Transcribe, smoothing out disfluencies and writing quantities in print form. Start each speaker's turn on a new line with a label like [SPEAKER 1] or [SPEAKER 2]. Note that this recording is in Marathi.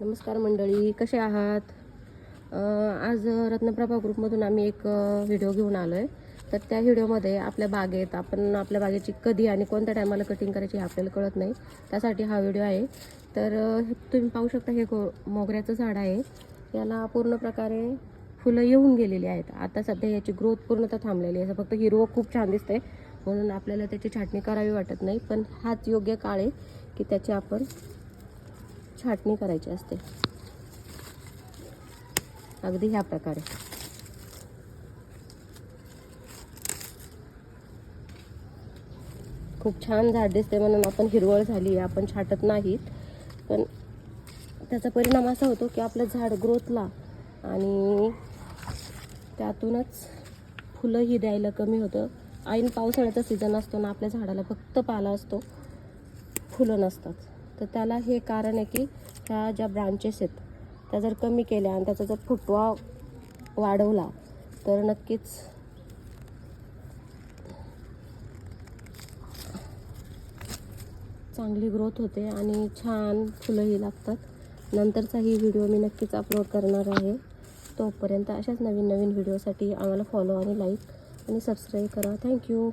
[SPEAKER 1] नमस्कार मंडळी, कसे आहात? आज रत्नप्रभा ग्रुपमधून आम्ही एक व्हिडिओ घेऊन आलो आहे. तर त्या व्हिडिओमध्ये आपल्या बागेत आपण आपल्या बागेची कधी आणि कोणत्या टायमाला कटिंग करायची हे आपल्याला कळत नाही, त्यासाठी हा व्हिडिओ आहे. तर तुम्ही पाहू शकता, हे मोगऱ्याचं झाड आहे. याला पूर्ण प्रकारे फुलं येऊन गेलेली आहेत. आता सध्या याची ग्रोथ पूर्णतः थांबलेली आहे. फक्त हिरवं खूप छान दिसते, म्हणून आपल्याला त्याची छाटणी करावी वाटत नाही. पण हाच योग्य काळ आहे की त्याची आपण छाटणी करायची असते, अगदी ह्या प्रकारे. खूप छान झाड दिसते म्हणून आपण हिरवळ झाली आपण छाटत नाहीत, पण त्याचा परिणाम असा होतो की आपलं झाड ग्रोथला आणि त्यातूनच फुलंही द्यायला कमी होतं. ऐन पावसाळ्याचा सीझन असतो ना, आपल्या झाडाला फक्त पाला असतो, फुलं नसतात. तर त्याला हे कारण आहे की ह्या ज्या ब्रांचेस आहेत त्या जर कमी केल्या आणि त्याचा जर फुटवा वाढवला तर नक्कीच चांगली ग्रोथ होते आणि छान फुलंही लागतात. नंतरचाही व्हिडिओ मी नक्कीच अपलोड करणार आहे. तोपर्यंत अशाच नवीन नवीन व्हिडिओसाठी आम्हाला फॉलो आणि लाईक आणि सबस्क्राईब करा. थँक्यू.